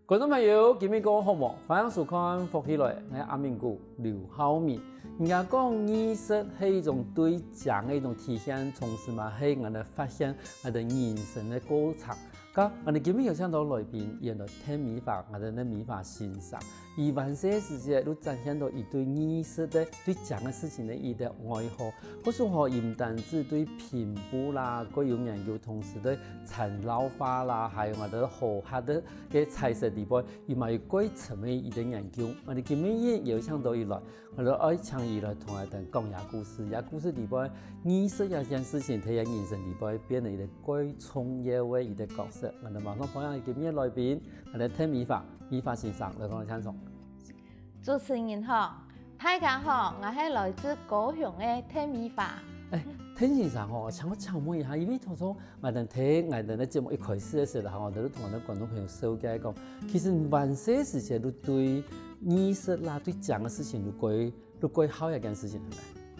观众朋友，今日讲好无？欢迎收看福起来，我阿明姑刘浩明。人家讲艺术是一种对讲的一种体现，同时嘛，是我哋发现我哋人生的过程。咁我哋今日有請到來賓，演到聽美髮，我哋嘅美髮欣賞。而完些時節都展現到一對藝術的對講嘅事情的一個愛好，或是話唔單止對皮膚啦，佢有研究，同時對殘老化啦，還有我哋河下的嘅彩色地方，而咪幾層嘅一個研究。我哋今日也有請到伊來，我哋愛請伊來同我哋講下故事，也故事地方藝術一件事情，睇下人生地方變成一個幾重要嘅一個角色。我哋馬上歡迎今日來賓，我哋聽美髮先生來講請從。主持人好，大家好，我係來自高雄的聽美髮。聽先生吼，請我請問一下，因為當初我哋睇我哋嘅節目一開始嘅時候，我哋都同我哋觀眾朋友紹介講，其實萬些時間都對藝術啦，對講嘅事情都幾好一件事情，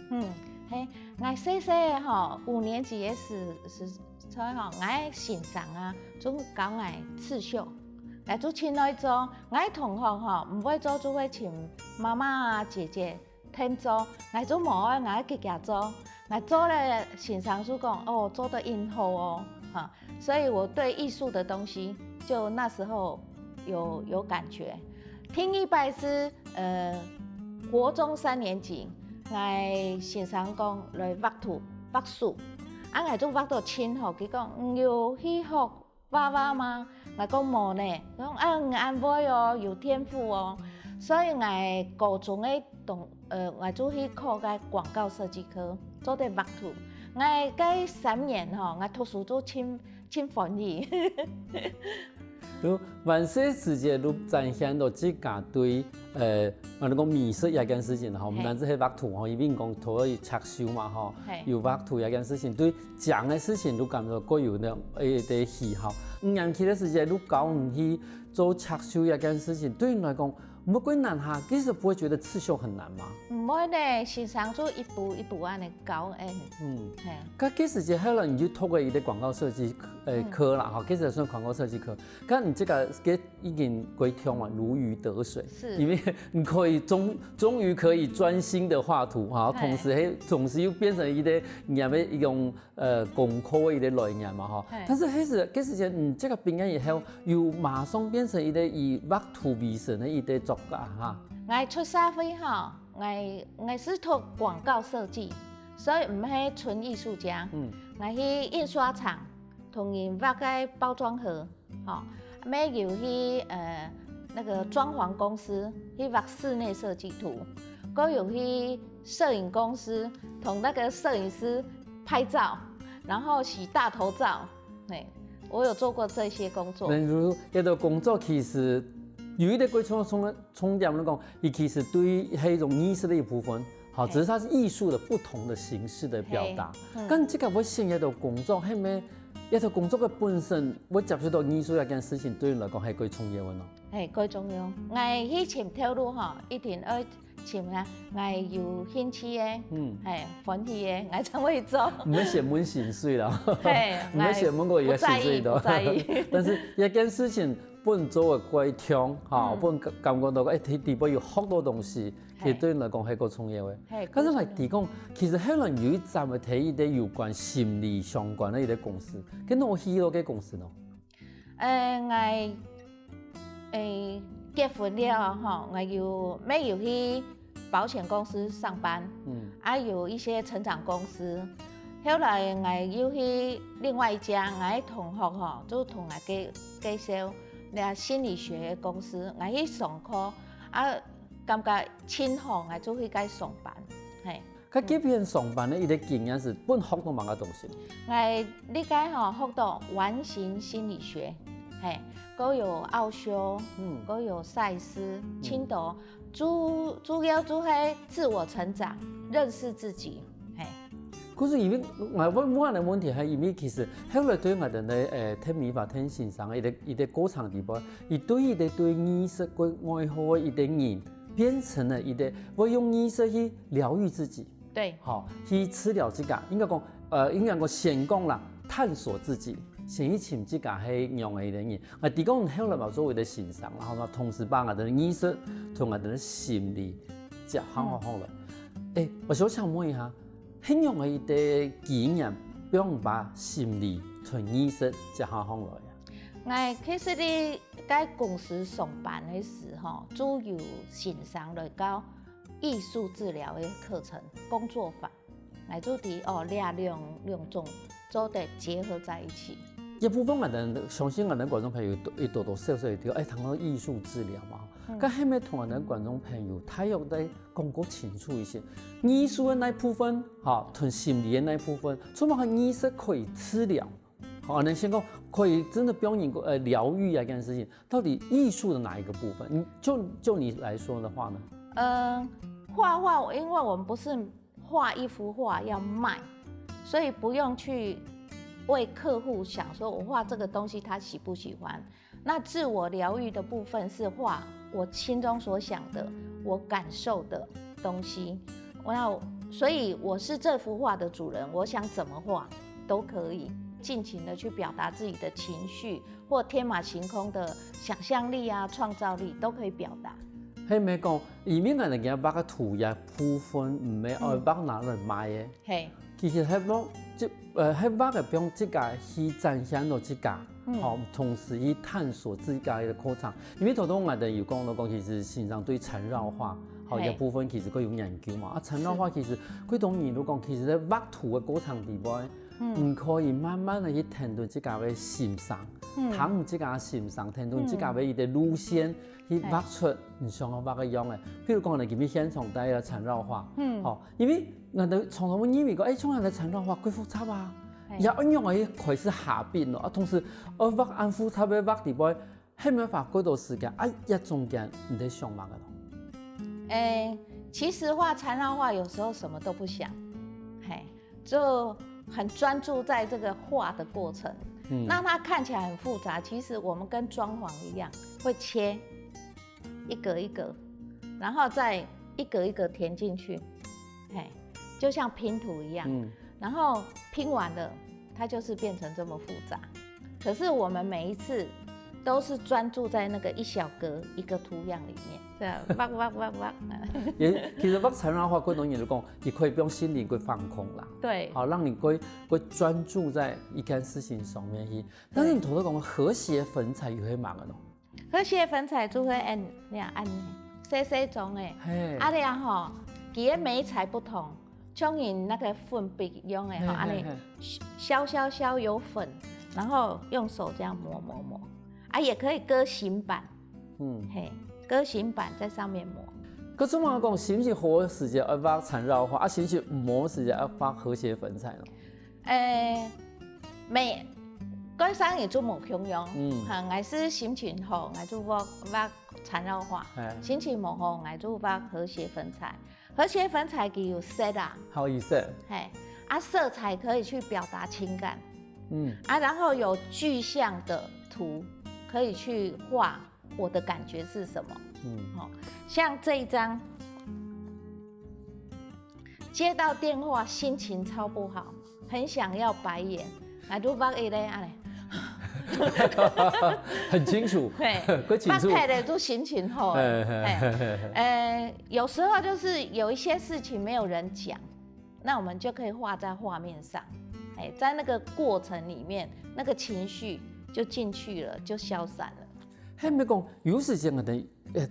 係咪？係，我細細吼5年級嘅時所以吼，我欣賞啊，總教我刺繡。我做親來做，我同學吼唔會做就會請媽媽啊姐姐聽做，我做冇啊，我自己做，我做了欣賞就講哦，做得很好哦，哈，所以我對藝術的東西就那時候有感覺。聽一擺是國中3年級，我欣賞講來畫樹，啊我做畫到親好，佢講有去學畫嗎？我講冇呢，佢講我會哦，有天賦哦，所以我高中嘅我就去考個廣告設計科，做啲畫圖。我嗰3年吼，我讀書都真歡喜。都萬些時節都展現到自家對我哋講美術一件事情吼，唔單止係畫圖吼，因為講圖去插繡嘛吼，有畫圖一件事情，對講嘅事情都感到各有呢啲喜好。5年級嘅時節都教唔去做插繡一件事情，對你來講唔會幾難下，其實不會覺得刺繡很難嗎？唔會呢，欣賞就一步一步安尼教誒。咁嗰時節後來你就透過一個廣告設計科啦，哈，其實算廣告設計科。咁你這個已經歸通嘛，如魚得水，因為你可以終於可以專心的畫圖，哈，同時又變成一種功課一個內容嘛，哈。但是嗰時節你這個畢業以後，又馬上變成一個以畫圖為生的一個作家，哈。我出社會吼，我是讀廣告設計，所以唔係純藝術家。我去印刷廠同人畫個包裝盒，吼，咩又去那個裝潢公司去畫室內設計圖，ក៏有去攝影公司同那個攝影師拍照，然後洗大頭照。我有做過這些工作。例如一個工作其實有一個重點嚟講，它其實對係一種藝術的一部分，好，只是它是藝術的不同的形式的表達。咁這個我成一道工作係咩？一道工作嘅本身，我接觸到藝術一件事情，對你來講係幾重要嘅咯。係幾重要。我去尋條路嗬，一定要尋啊！我有興趣嘅，係歡喜嘅，我才會做。唔係嫌滿薪水啦，唔係嫌滿個月薪水多。但是一件事情本做嘅幾痛，嚇，本感覺到喺地方要學到東西，其實對你來講係個重要嘅。咁因為地講，其實可能有一站會睇一啲有關心理相關嘅一啲公司，跟我去到嘅公司咯。我結婚了吼，我要去保險公司上班，有一些成長公司。後來我又去另外一家，我同學吼就同我介紹那心理學公司，我去上課，感覺親好，我就去該上班。係。佢這邊上班的一個經驗是本學到乜個東西？我理解吼學到完形心理學，係，都有奧修，都有賽斯、青島。主要就係自我成長，認識自己。可是因為我問的問題係因為其實後來對我哋嘅聽美髮聽欣賞嘅一個過程地方，而對一個對藝術嘅愛好嘅一個人，變成了一個我用藝術去療癒自己。對，好，去治療自己。應該講先講啦，探索自己。先去请这家是用的人，啊，提供后来嘛作为的欣赏，然后嘛同时把我的艺术同我的心理结合好了。我想问一下，很用的经验，不用把心理同艺术结合好来啊。其实你在公司上班的时候，主要欣赏来教艺术治疗的课程、工作坊，来做的两种做的结合在一起。一部分相信观众朋友会多多少少会听，谈到艺术治疗嘛。咁係咪同觀眾朋友睇入嚟講過清楚一些？藝術的那一部分，同心理的那一部分，做乜係藝術可以治療？能先講可以真的表演療癒啊，件事情，到底藝術的哪一個部分？就你來說的話呢？畫畫，因為我們不是畫一幅畫要賣，所以不用去為客戶想說我畫這個東西他喜不喜歡。那自我療癒的部分是畫我心中所想的，我感受的東西。所以我是這幅畫的主人，我想怎麼畫都可以，盡情的去表達自己的情緒，或天馬行空的想象力啊、創造力都可以表達。係咪講，以免人哋畫個塗鴉部分唔係愛畫拿嚟賣嘅？係，其實係講即係畫嘅俾自家去展現到自家。同時去探索自家的課程，因為頭先我哋有講到講，其實欣賞對纏繞畫，一部分其實佢有研究嘛。纏繞畫其實佢當然都講，其實喺畫圖嘅過程裏邊，唔可以慢慢地去聽到自家嘅欣賞，睇自家欣賞，聽到自家嘅一啲路線去畫出唔想要畫嘅樣嘅。譬如講我哋今日現場睇嘅纏繞畫，因為我哋從頭以為講，從人嘅纏繞畫幾複雜啊。也應用喺開始下邊咯，同時畫按複雜嘅畫地位，係咪花幾多時間？一中間唔得想嘛嘅咯。其實畫纏繞畫有時候什麼都不想，就很專注在這個畫的過程。那它看起來很複雜，其實我們跟裝潢一樣，會切一格一格，然後再一格一格填進去，就像拼圖一樣。然後拼完了，它就是變成這麼複雜。可是我們每一次都是專注在那個一小格一個圖樣裡面，這樣畫。其實畫纏繞畫嗰種嘢嚟講，也可以讓心靈會放空啦。對，好，讓你會專注在一件事情上面去。但是你頭先講和諧粉彩又係乜嘅咯？和諧粉彩就會按細種嘅，你吼，佢嘅媒材不同。像你那個粉筆用的哈，安尼削有粉，然後用手這樣磨，也可以割形板，割形板在上面磨。可是我講，是不是好時間要畫纏繞畫，是不是唔好時間要畫和諧粉彩咯？嗰陣也做冇共用，我是心情好，我就畫纏繞畫；心情唔好，我就畫和諧粉彩。和諧粉彩佢有色啊，好有色，色彩可以去表達情感，然後有具象的圖可以去畫我的感覺是什麼，像這一張，接到電話心情超不好，很想要白眼，我就畫一個安尼。很清楚，發開的都心情好。有時候就是有一些事情沒有人講，那我們就可以畫在畫面上，在那個過程裡面，那個情緒就進去了，就消散了。係咪講有時間我哋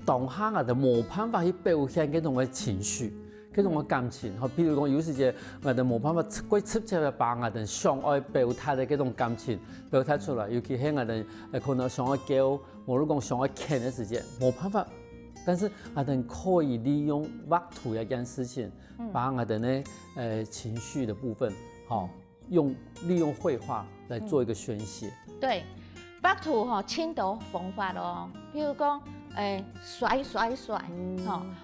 當下我哋冇辦法去表現嗰種嘅情緒？嗰種嘅感情，譬如講有時間我哋冇辦法過直接嘅把我哋想愛表達嘅嗰種感情表達出來，尤其係我哋可能想愛叫，或者講想愛傾嘅時間冇辦法，但是我哋可以利用畫圖一件事情，把我哋呢情緒的部分，利用繪畫來做一個宣泄。對，畫圖千多方法咯，譬如講甩，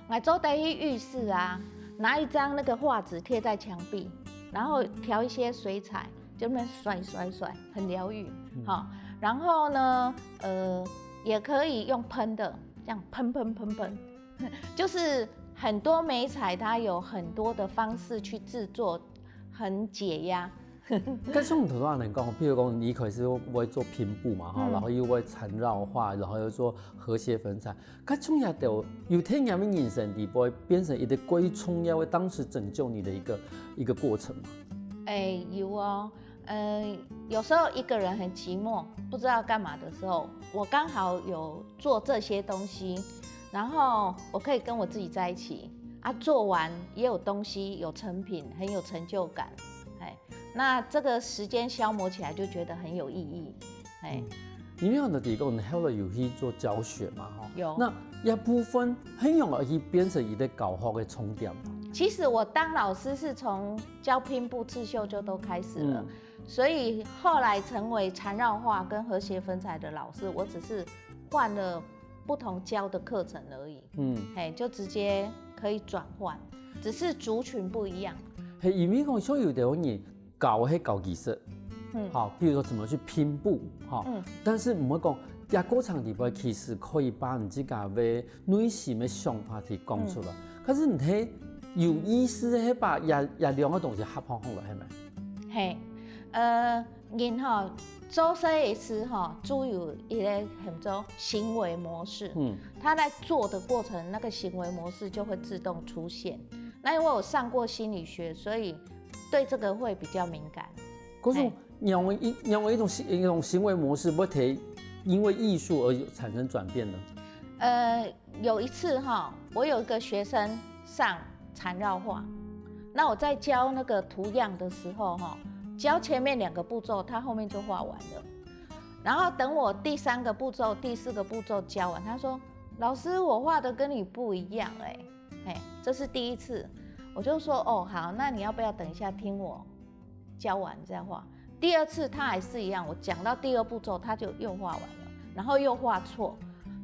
我做得去浴室啊。拿一張那個畫紙貼在牆壁，然後調一些水彩，就那麼甩，很療癒。然後呢，也可以用噴的，這樣噴，就是很多媒材它有很多的方式去製作，很解壓。跟像头多人讲，譬如讲你可是会做拼布嘛，哈、然后又会缠绕画，然后又做和谐粉彩，跟种也都有天然的眼神地会变成一个归重要的当时拯救你的一个过程嘛。有哦，有时候一个人很寂寞，不知道干嘛的时候，我刚好有做这些东西，然后我可以跟我自己在一起啊，做完也有东西，有成品，很有成就感，那这个时间消磨起来就觉得很有意义，你们有的地方，你后来有去做教学嘛？哈，有。那一部分很容易变成一个教学的重点嘛。其实我当老师是从教拼布、刺绣就都开始了，所以后来成为缠绕画跟和谐粉彩的老师，我只是换了不同教的课程而已。就直接可以转换，只是族群不一样。因为讲像有的人教技术，好，比如说怎么去拼布，好，但是唔会讲。在过程里边，其实可以把你自己的内心的想法提讲出来。可是你睇有意思的把也两个东西合放落来，系咪？人做设计师主要一个很多行为模式，他在做的过程，那个行为模式就会自动出现。那因为我上过心理学，所以对这个会比较敏感。可是因为一种行为模式不提。因为艺术而产生转变呢？有一次我有一个学生上缠绕画，那我在教那个图样的时候教前面2个步骤，他后面就画完了。然后等我第3个步骤、第4个步骤教完，他说：“老师，我画的跟你不一样这是第一次。”我就说：“哦，好，那你要不要等一下听我教完再画？”第2次他还是一样，我讲到第2步骤，他就又画完了，然后又画错，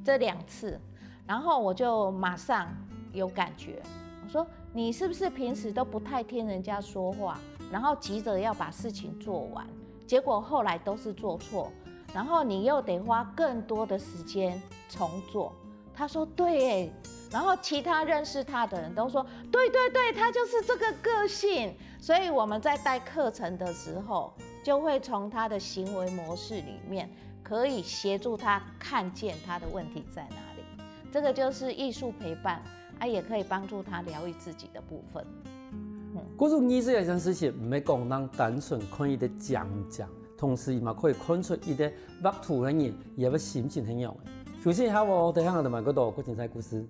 这2次，然后我就马上有感觉，我说你是不是平时都不太听人家说话，然后急着要把事情做完，结果后来都是做错，然后你又得花更多的时间重做。他说对耶，然后其他认识他的人都说对对对，他就是这个个性。所以我们在带课程的时候，就会从他的行为模式里面，可以协助他看见他的问题在哪里。这个就是艺术陪伴也可以帮助他疗愈自己的部分。嗰种艺术一件事情，唔系讲人单纯看伊的讲，同时嘛可以看出伊的画图嘅人，伊个心情很样嘅。首先，下我第一个就问嗰度嗰精彩故事。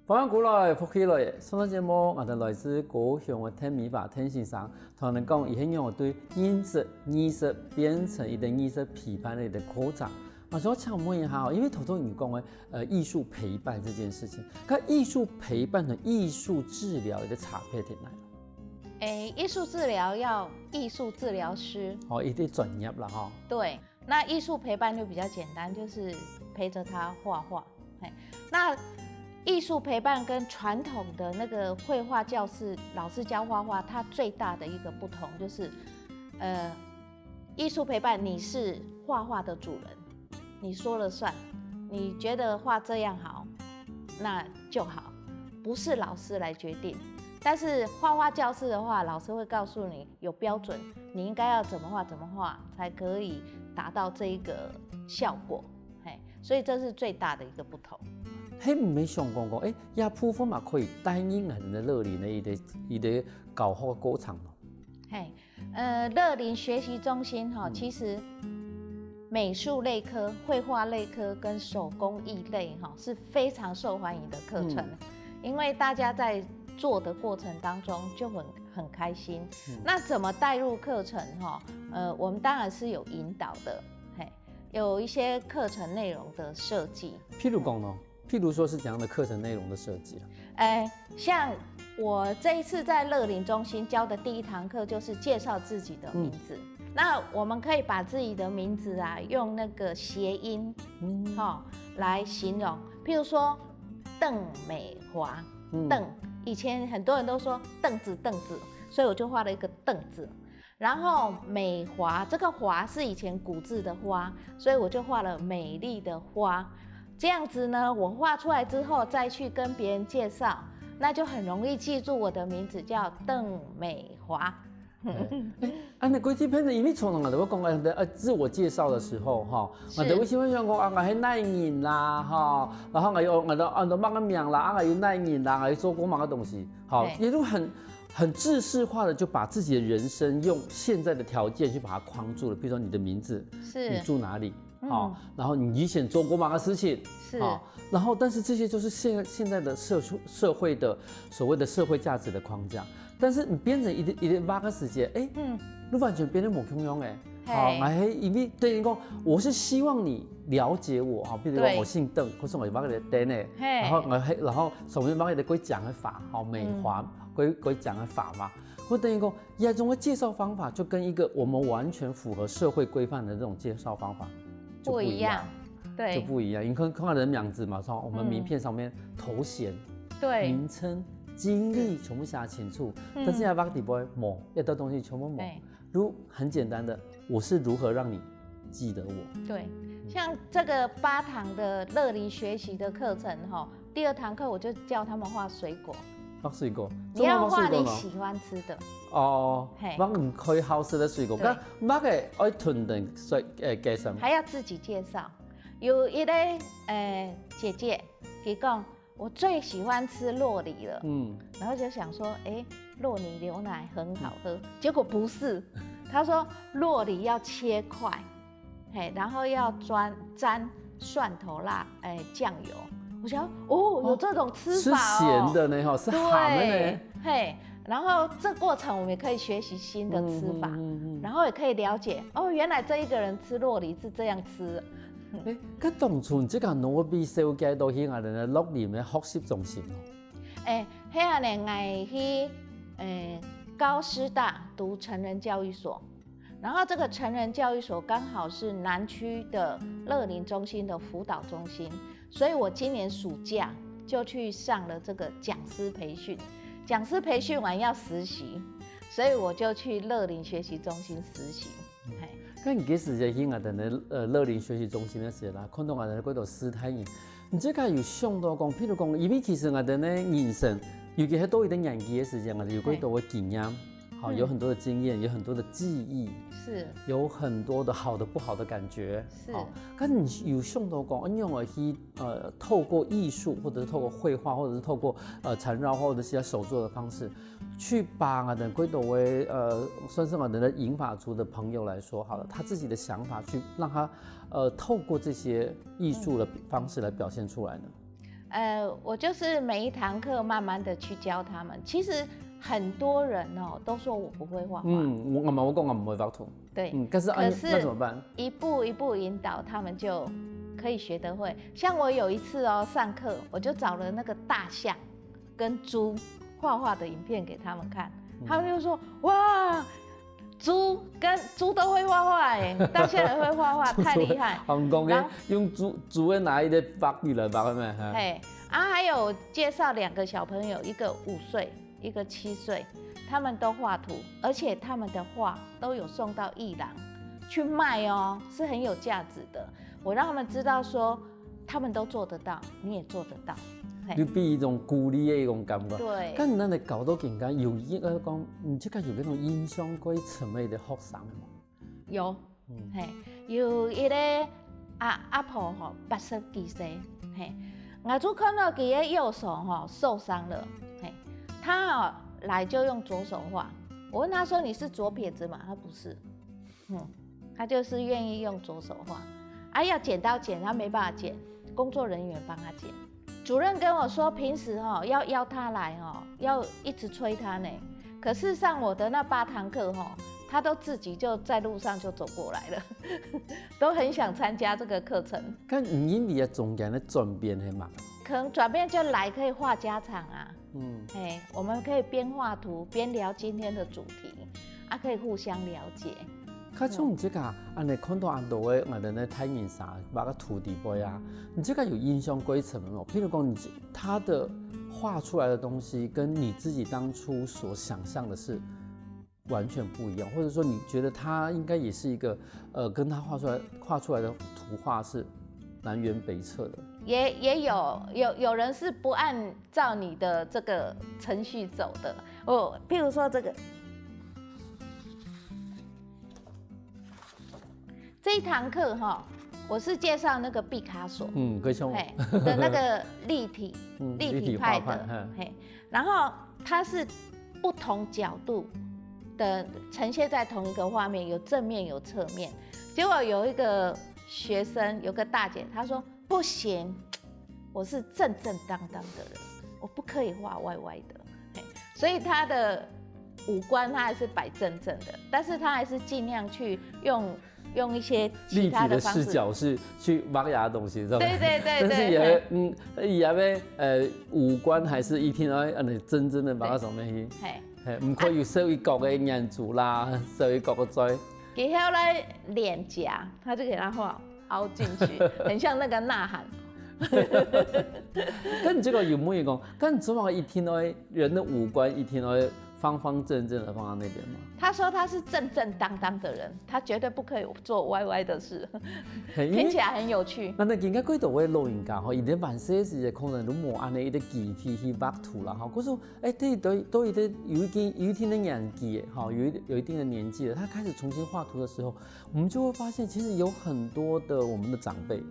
欢迎过来福起来，上档节目我哋来自高雄嘅天美法天先生，同人讲，伊很让我对艺术变成一个艺术陪伴的一个扩展。我想请问一下，因为头你讲嘅艺术陪伴这件事情，咁艺术陪伴同艺术治疗嘅差别喺哪？艺术治疗要艺术治疗师，一定专业啦哈。对，那艺术陪伴就比较简单，就是陪着他画画。那艺术陪伴跟传统的那个绘画教室老师教画画，它最大的一个不同就是，艺术陪伴你是画画的主人，你说了算，你觉得画这样好，那就好，不是老师来决定。但是画画教室的话，老师会告诉你有标准，你应该要怎么画才可以达到这一个效果，所以这是最大的一个不同。迄唔係想講講，也部分嘛可以帶引人的樂齡的一個教學過程咯。樂齡學習中心其實美術類科、繪畫類科跟手工藝類是非常受歡迎的課程，因為大家在做的過程當中就很開心。那怎麼帶入課程我們當然是有引導的，有一些課程內容的設計。譬如講呢？譬如說是怎樣的課程內容的設計像我這一次在樂齡中心教的第1堂課就是介紹自己的名字，那我们可以把自己的名字啊，用那个谐音，来形容。譬如说邓美华，邓，以前很多人都说凳子，所以我就画了一个凳字。然后美华，这个华是以前古字的花，所以我就画了美丽的花。这样子呢，我画出来之后再去跟别人介绍，那就很容易记住我的名字叫邓美华。那几支片子，因为从我讲自我介绍的时候，我就会喜欢讲我係哪人啦，然后我乜个名啦，我有哪人啦，我做过乜个东西，也就很制式化的就把自己的人生用现在的条件去把它框住了。比如说你的名字，是你住哪里，然后你以前做过乜个事情，是，然后但是这些就是现在的社会的所谓的社会价值的框架。但是你变成一个8个时间，你完全变得冇重要因为对你讲，我是希望你了解我比如说我姓邓，可是我把你的邓呢，然后上面把你的规讲的法，美华规讲的法嘛，我等于讲，这种的介绍方法就跟一个我们完全符合社会规范的这种介绍方法就不一样，对，就不一样。你看人名字嘛，从我们名片上面头衔、名称。经历全部写清楚，但是要把底部抹要的东西全部抹。如很简单的，我是如何让你记得我？对，像这个8堂的乐龄学习的课程第2堂课我就教他们画水果。画水果，你要画你喜欢吃的。我唔可以好吃的水果，我嘅爱囤的介绍。还要自己介绍。有一个姐姐，她讲。我最喜欢吃酪梨了，然后就想说，酪梨牛奶很好喝，结果不是，他说酪梨要切块，然后要沾蒜头辣，酱油。我想，有这种吃法是咸的呢，是咸的呢。然后这过程我们也可以学习新的吃法，然后也可以了解，原来这一个人吃酪梨是这样吃。咁当初即个努比小街到去我哋嘅6年嘅学习中心迄下呢，我去高师大读成人教育所，然后这个成人教育所刚好是南区的乐龄中心的辅导中心，所以我今年暑假就去上了这个讲师培训。讲师培训完要实习，所以我就去乐龄学习中心实习。咁你幾時就去我哋嘅樂齡學習中心嘅時候啦，看到我哋嗰度師太人，唔知家有想到講，譬如講，因為其實我哋咧人生，尤其係多一點年紀嘅時間，我哋有幾多嘅經驗，有很多的經驗，有很多的記憶，是，有很多的好的不好的感覺，是。咁你有想到講，因為去透過藝術，或者是透過繪畫，或者是透過纏繞或者是手作的方式。去把我的幾多位算是我的銀髮族的朋友來說好了，他自己的想法去讓他透過這些藝術的方式來表現出來呢？我就是每一堂課慢慢的去教他們。其實很多人都說我不會畫畫，我講我唔會畫圖，對，可是那怎麼辦？一步一步引導他們就可以學得會。像我有一次上課，我就找了那個大象跟豬。畫畫的影片給他們看，他們就說：哇，豬都會畫畫大象也會畫畫，太厲害。香港嘅用豬的哪一個畫筆來畫咩？還有介紹2個小朋友，一個5歲，一個7歲，他們都畫圖，而且他們的畫都有送到藝廊去賣是很有價值的。我讓他們知道說，他們都做得到，你也做得到。你俾一種鼓勵嘅一種感覺。對。咁咱嚟搞到更加有講，唔知家有嗰種影響過層面嘅學生嗎？有，有一個阿婆80幾歲，我就看到佢嘅右手受傷了，他來就用左手畫。我問他說：你是左撇子嗎？他不是，他就是願意用左手畫。要剪刀剪，他沒辦法剪，工作人員幫他剪。主任跟我說，平時要邀他來要一直催他呢。可是上我的那8堂課他都自己就在路上就走過來了，都很想參加這個課程。咁因為中間的轉變係嘛？可能轉變就來可以話家常啊。我們可以邊畫圖邊聊今天的主題，可以互相了解。较像这个安尼看到安多的我们的太阳伞，把个土地杯啊，你这个有印象规则没有？譬如讲，他的画出来的东西跟你自己当初所想象的是完全不一样，或者说你觉得他应该也是一个跟他画出来的图画是南辕北辙的。也有人是不按照你的这个程序走的。譬如说这一堂课哈，我是介绍那个毕卡索，可以像的那个立体派的，然后它是不同角度的呈现在同一个画面，有正面有侧面。结果有一个学生，有个大姐，她说不行，我是正正当当的人，我不可以画歪歪的，所以她的五官她还是摆正正的，但是她还是尽量去用一些其他的方式，立体的视角是去挖牙的东西，是吧？对。但是也要五官还是一天真正的把它上面去，唔可以有社会角的眼珠啦，社会角的嘴。给后来脸颊，他就给他画凹进去，很像那个呐喊。跟这个有没有讲？跟昨晚一天到人的五官一天到方方正正的放在那边吗？他说他是正正当当的人，他绝对不可以做歪歪的事，听起来很有趣。那应该几多位老人家吼，伊咧办些时嘅可能都冇安尼一啲技术去画图啦，吼，可是都有一定的年纪哈，有一定的年纪了，他开始重新画图的时候，我们就会发现，其实有很多的我们的长辈，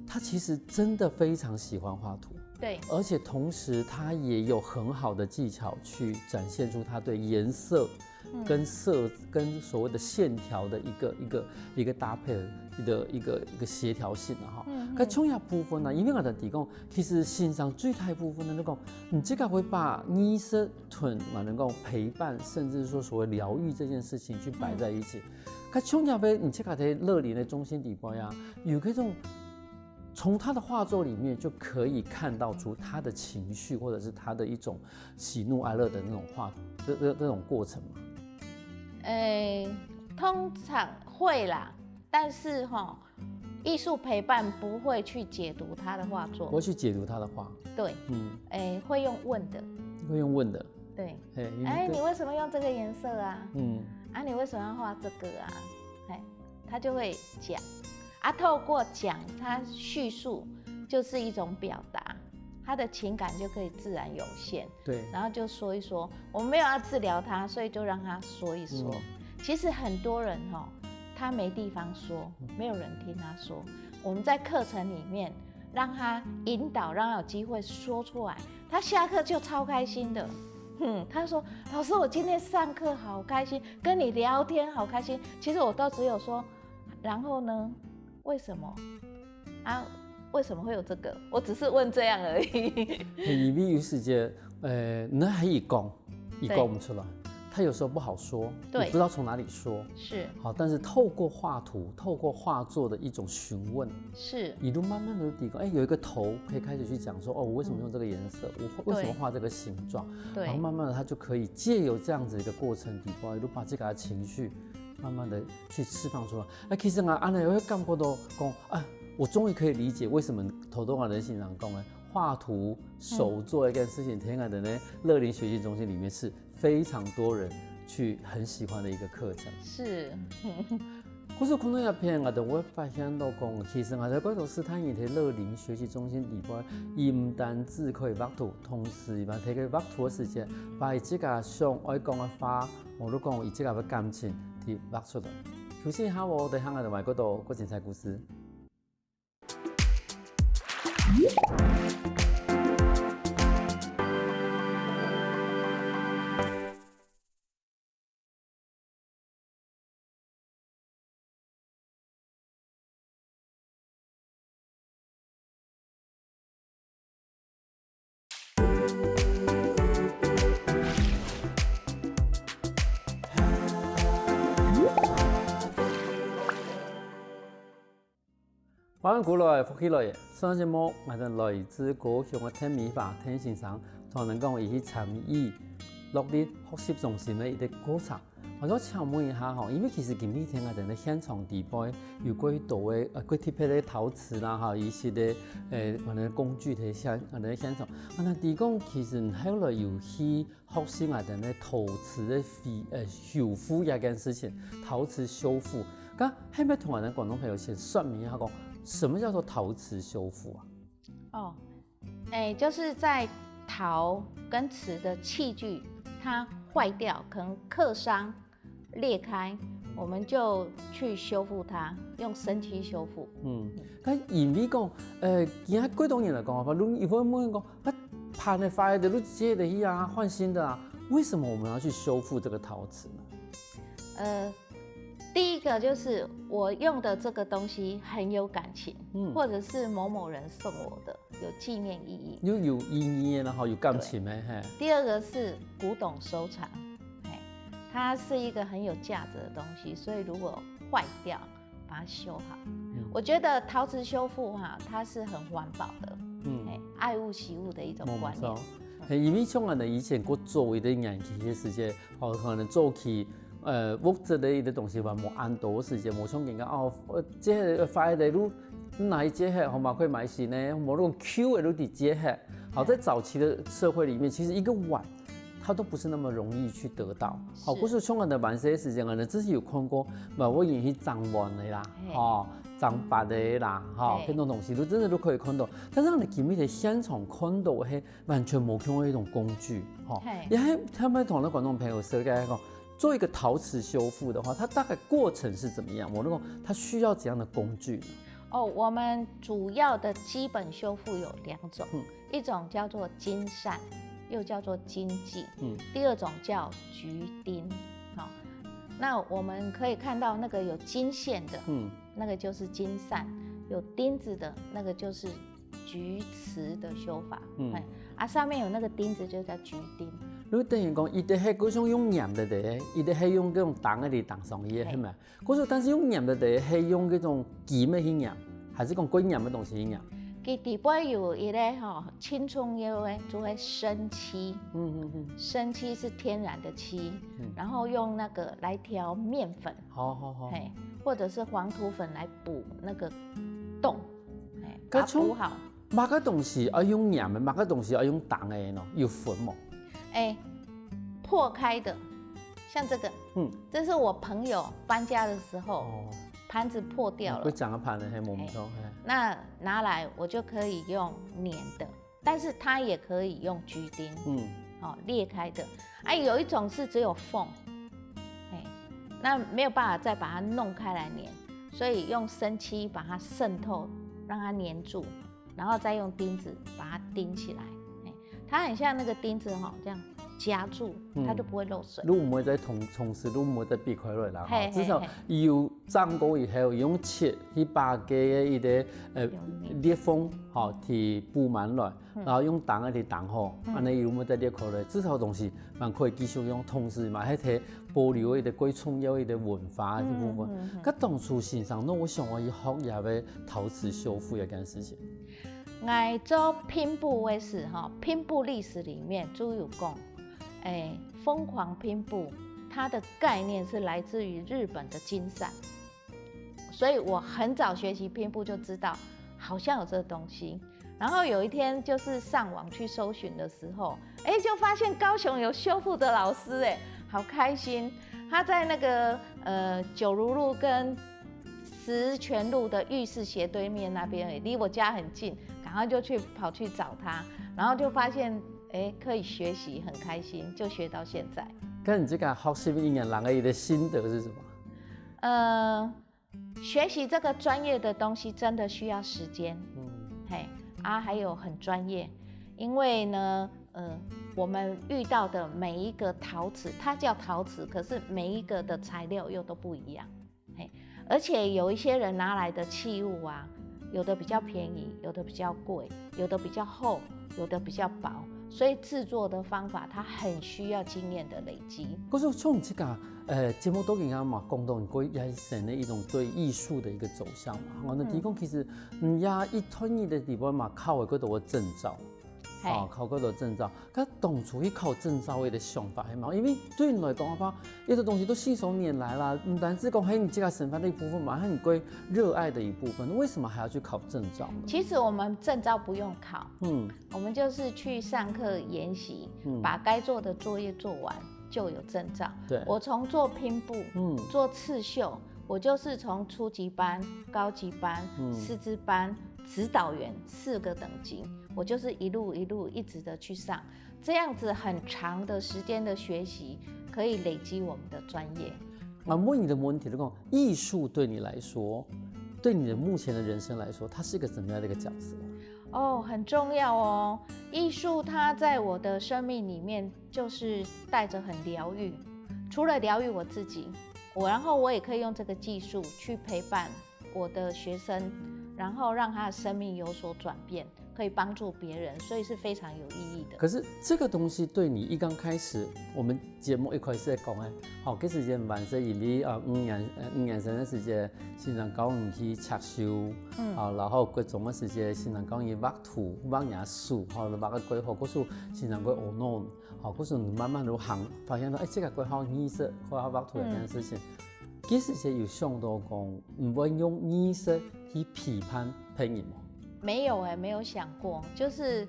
他其实真的非常喜欢画图。对，而且同时他也有很好的技巧去展现出他对颜色跟跟所谓的线条的一个搭配的一个协调性啊哈。咁重要部分呢，因为我哋提供其实欣赏最大部分的那个，你这个会把艺术团我能够陪伴，甚至说所谓疗愈这件事情去摆在一起。咁重要嘅，你这个在乐林的中心底部呀，有这种。从他的画作里面就可以看到出他的情绪，或者是他的一种喜怒哀乐的那种这种过程嘛。通常会啦，但是艺术陪伴不会去解读他的画作，不会去解读他的画。对，会用问的。会用问的。对，你为什么用这个颜色啊？你为什么要画这个啊？他就会讲。透过讲他叙述就是一种表达，他的情感就可以自然涌现。对，然后就说一说，我们没有要治疗他，所以就让他说一说。其实很多人他没地方说，没有人听他说。我们在课程里面让他引导，让他有机会说出来，他下课就超开心的。他说：“老师，我今天上课好开心，跟你聊天好开心。”其实我都只有说，然后呢？为什么啊？为什么会有这个？我只是问这样而已。因为有时间，那还一讲不出来，他有时候不好说，对，不知道从哪里说。是。好，但是透过画图，透过画作的一种询问，是，一路慢慢的提供，有一个头可以开始去讲说，我为什么用这个颜色？我为什么画这个形状？对。然后慢慢的，他就可以借由这样子一个过程，一路把这个情绪。慢慢的去释放出来。其实安尼会感觉到讲，我终于可以理解为什么头多人欣赏讲画图手作一件事情，天然的呢，乐林学习中心里面是非常多人去很喜欢的一个课程。是。可是看到一篇，我就会发现到讲，其实我在嗰度斯坦尼喺乐林学习中心里边，伊唔单止可以画图，同时嘛，摕佢画图的时间，把伊自家想爱讲的话，我都讲伊自家嘅感情。画出来，首先下我哋香港同埋嗰度嗰精彩故事。欢迎过来福起来，上节目我哋来自高雄嘅天美法天先生，同能讲伊去参与乐林学习中心嘅一个课程。我想请问一下吼，因为其实今天啊，在咧现场地方有几多的几特别的陶瓷啦哈，一些的可能工具的在现场。那地讲其实后来有去学习啊，在咧陶瓷的修复一件事情，陶瓷修复。咁係咪同我哋廣東朋友先說明一下講，什麼叫做陶瓷修復啊？就是在陶跟瓷的器具它坏掉，可能刻傷、裂開，我們就去修復它，用生漆修復。咁因為講而家幾多年嚟講法，你會唔會講啊盤嘅壞的，你接得起啊，換新的啊？為什麼我們要去修復這個陶瓷呢？第一個就是我用的這個東西很有感情，或者是某某人送我的，有紀念意義，有意義，然後有感情的。第二個是古董收藏，它是一個很有價值的東西，所以如果壞掉，把它修好。我覺得陶瓷修復它是很環保的，愛物惜物的一種觀念。因為像我哋以前我做的年紀嘅時間，可能做起。物質類的東西話冇按多時間，冇像人家即係快的路哪一節係，好嘛可以買新呢？冇那種 Q 的路底節係。好，在早期的社會裡面，其實一個碗它都不是那麼容易去得到。好，嗰時像我哋晚些時間，我哋之前有看過，我引起髒碗的啦，髒白的啦，很多東西都真的都可以看到。但是我哋今日喺現場看到係完全冇用的一種工具，也係他們同啲觀眾朋友說嘅講。做一個陶瓷修復的話，它大概過程是怎麼樣？我那個它需要怎樣的工具呢？我們主要的基本修復有兩種，一種叫做金扇，又叫做金繼，第二種叫橘釘。那我們可以看到那個有金線的，那個就是金扇；有釘子的，那個就是橘瓷的修法。上面有那個釘子就叫橘釘。你等於講，伊哋係嗰種用鹽的地，伊哋係用嗰種銅嘅嚟上嘢，係咪？嗰種但是用鹽的地係用嗰種鹼嘅去鹽，還是講貴鹽嘅東西去鹽？佢底部有一個青蔥葉嘅，就會生漆。生漆是天然的漆，然後用那個來調麵粉。好。或者是黃土粉來補那個洞，把它補好。乜個東西要用鹽嘅，乜個東西要用銅嘅呢？有分冇？破開的，像這個，這是我朋友搬家的時候，盤子破掉了，那拿來我就可以用粘的，但是它也可以用橘釘，裂開的，有一種是只有縫，那沒有辦法再把它弄開來粘，所以用生漆把它滲透，讓它粘住，然後再用釘子把它釘起來。它很像那個釘子這樣夾住，它就不會漏水。你唔會再從事，你唔會再避開落啦。至少要長過以後，用切去把嘅一啲裂縫去補滿來，然後用銅去擋好，安尼又唔會再裂開來。至少東西還可以繼續用，同時嘛，喺睇保留一啲貴重要一啲文化嘅部分。咁當初先生，我想我要學下嘅陶瓷修復一件事情。我做拼布的時候，拼布歷史裡面就有講，瘋狂拼布，它的概念是來自於日本的金扇，所以我很早學習拼布就知道，好像有這個東西。然後有一天就是上網去搜尋的時候，就發現高雄有修復的老師，好開心。他在那個九如路跟石泉路的浴室斜對面那邊，離我家很近。然後就跑去找他，然後就發現，可以學習，很開心，就學到現在。咁你這個學習一年來的心得是什麼？學習這個專業的東西真的需要時間，還有很專業，因為呢，我們遇到的每一個陶瓷，它叫陶瓷，可是每一個的材料又都不一樣，而且有一些人拿來的器物啊。有的比較便宜，有的比較貴，有的比較厚，有的比較薄，所以製作的方法它很需要經驗的累積。可是從這個節目都講嘛，講到佢也成了一種對藝術的一個走向嘛。我哋提供其實也一團一的地方嘛，靠嗰度嘅證照。考过多证照，佢当初去考证照的想法係嘛？因为对你来讲的话，有的东西都信手拈来啦，唔单止讲係你这个身份的一部分嘛，係你归热爱的一部分，为什么还要去考证照呢？其实我们证照不用考，我们就是去上课研习，把该做的作业做完就有证照。对，我从做拼布，做刺绣，我就是从初级班、高级班、师资班、指导员4个等级，我就是一路一直的去上，这样子很长的时间的学习，可以累积我们的专业。问你的问题是讲，艺术对你来说，对你的目前的人生来说，它是一个怎么样的一个角色？很重要哦。艺术它在我的生命里面就是带着很疗愈，除了疗愈我自己，然后我也可以用这个技术去陪伴我的学生，然后让他的生命有所转变，可以帮助别人，所以是非常有意义的。可是这个东西对你一刚开始，我们节目一开始在讲的，好，嗰时间万岁因为5年生的时间，新人教你去插绣，然后各种的时间，新人教你画图、画艺术，好，画个规划，嗰时新人个学弄，好，嗰时你慢慢都行，发现到这个规划艺术或画图这件事情，其实是有想到讲，唔会用艺术去批判别人吗？没有没有想过，就是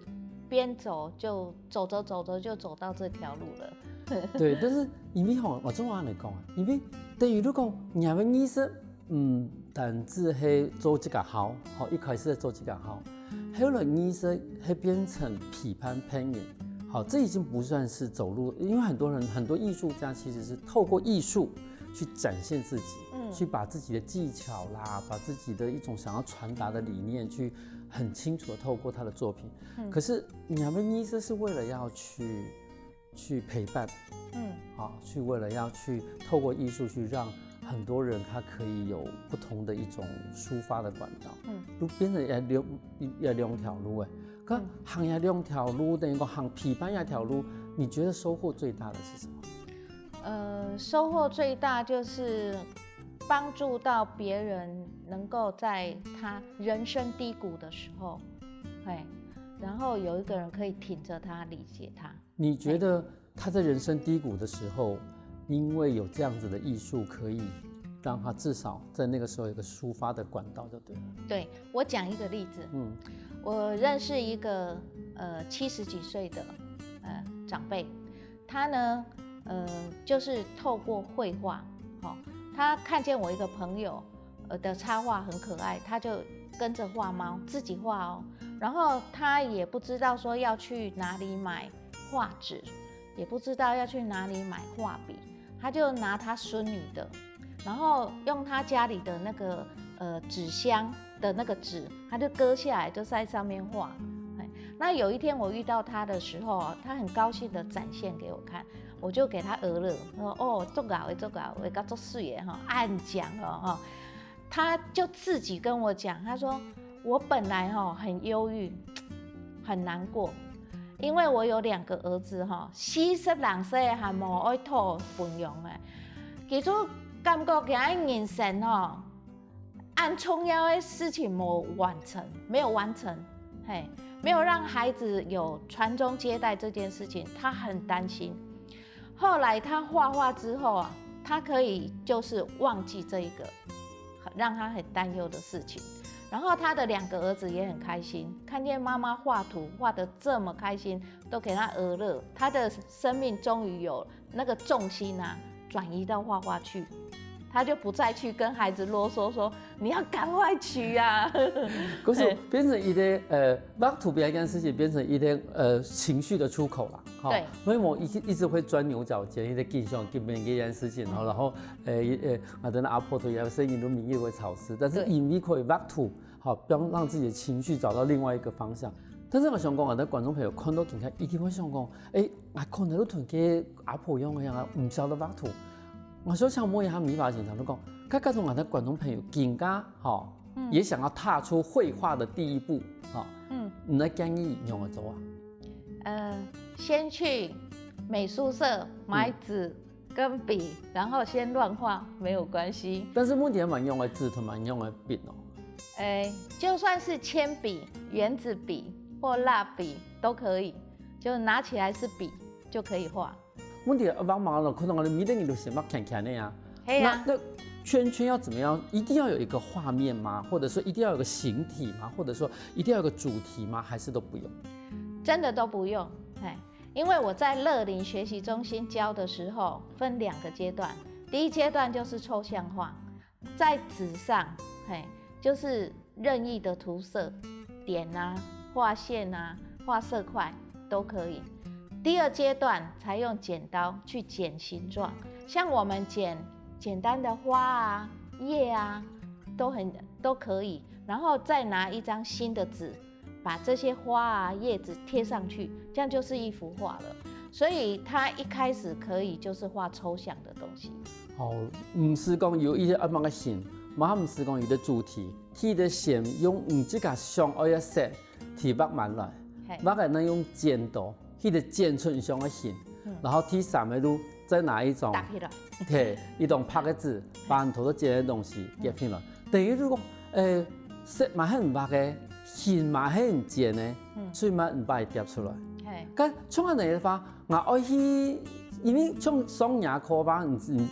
边走就走着就走到这条路了。对，但是因为我中话来讲啊，因为等于如果你的意思，单只是做这个好，一开始做这个好，后来意思会变成批判别人，好，这已经不算是走路，因为很多艺术家其实是透过艺术去展现自己，去把自己的技巧啦，把自己的一种想要传达的理念去很清楚的透过他的作品。可是你们意思是为了要去陪伴，去为了要去透过艺术去让很多人他可以有不同的一种抒发的管道，都变成也两条路哎，可行也两条路，等于讲行批判一条路，你觉得收获最大的是什么？收获最大就是帮助到别人，能够在他人生低谷的时候，然后有一个人可以挺着他，理解他。你觉得他在人生低谷的时候，因为有这样子的艺术，可以让他至少在那个时候有个抒发的管道，就对了。对，我讲一个例子，我认识一个70几岁的长辈，他呢。就是透过绘画，他看见我一个朋友的插画很可爱，他就跟着画猫，自己画哦。然后他也不知道说要去哪里买画纸，也不知道要去哪里买画笔，他就拿他孙女的，然后用他家里的那个纸箱的那个纸，他就割下来就在上面画。那有一天我遇到他的时候，他很高兴的展现给我看。我就给他鹅了，说做搞的，我搞做事业哈，按讲哦，他就自己跟我讲，他说我本来很忧郁，很难过，因为我有2个儿子40岁还无爱讨分养的，其实感觉今日人生按重要的事情没有完成，没有让孩子有传宗接代这件事情，他很担心。后来他画画之后他可以就是忘记这一个让他很担忧的事情，然后他的2个儿子也很开心，看见妈妈画图画得这么开心，都给他鹅乐，他的生命终于有那个重心转移到画画去，他就不再去跟孩子啰嗦说你要赶快去啊。可是变成一个画图表一件事情，变成一个情绪的出口啦。对，所以我一直会钻牛角尖，一直印象给别人一件事情，然后我的阿婆也声音都名义会草诗，但是因为可以画图，好让自己的情绪找到另外一个方向。但是我想讲，我的观众朋友看到今天一定会想讲，可能都同佢阿婆一樣唔曉得畫圖。我想問一下米法先生，都講，各種我的觀眾朋友更加也想要踏出繪畫的第一步，你的建議用怎麼做啊？先去美術社買紙跟筆，然後先亂畫沒有關係。但是目前蠻用的紙同蠻用的筆哦。就算是鉛筆、原子筆或蠟筆，都可以，就拿起来是笔就可以画。问题帮忙了，可能我的米的你都写嘛看看的呀。那圈圈要怎么样？一定要有一个画面吗？或者说一定要有个形体吗？或者说一定要有个主题吗？还是都不用？真的都不用，因为我在乐龄学习中心教的时候分2个阶段，第一阶段就是抽象画，在纸上，就是任意的涂色，点啊、画线啊、画色块都可以。第2阶段才用剪刀去剪形状，像我们剪简单的花啊、叶啊，都可以，然后再拿一张新的纸，把这些花啊、叶子贴上去，这样就是一幅画了。所以他一开始可以就是画抽象的东西。唔是讲有一些阿妈嘅线，嘛唔是讲有的主题，佢的线用唔只个上爱一色，提笔慢来，我个能用剪刀，佢的剪出上嘅线，然后第3个路再拿一种。对，一种拍个字，把很多剪的东西夹起来。等于如果色嘛係唔白嘅，線嘛係唔剪嘅，所以嘛唔把它夾出來。咁從下嚟嘅話，我愛去，因為從上牙科吧，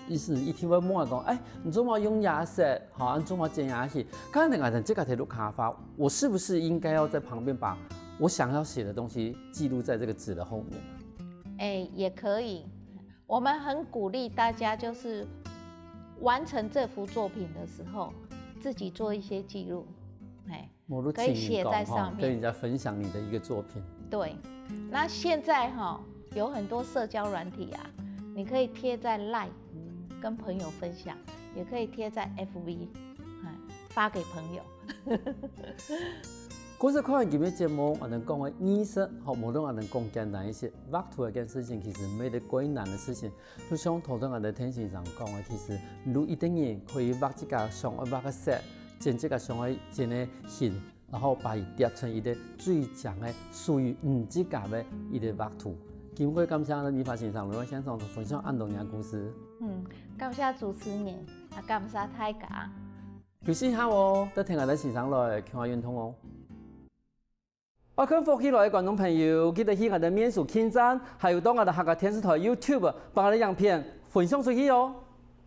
意思一天會問我講，你做乜用牙色？好，你做乜剪牙器？剛才那個這個題錄卡法，我是不是應該要在旁邊把我想要寫的東西記錄在這個紙的後面？也可以。我們很鼓勵大家，就是完成這幅作品的時候，自己做一些記錄，可以寫在上面，跟人家分享你的一個作品。對，那現在有很多社交軟體啊，你可以貼在 LINE 跟朋友分享，也可以貼在 FB 發給朋友。嗰時看今日節目，我能講嘅藝術，無論我能講簡單一些，畫圖一件事情其實沒得過難的事情。就像頭先我哋天線上講嘅，其實如一定人可以畫一個上愛畫嘅色，剪一個上愛剪嘅形，然後把它疊成一個最強嘅屬於自家嘅一個畫圖。今回感謝米法先生來現場分享安東人故事。感謝主持人，感謝大家。休息一下喎，都聽我哋線上來傾下運通哦。我跟福喜來的觀眾朋友，記得去我的面書網站，還有到我的客家電視台 YouTube，把我的影片分享出去哦。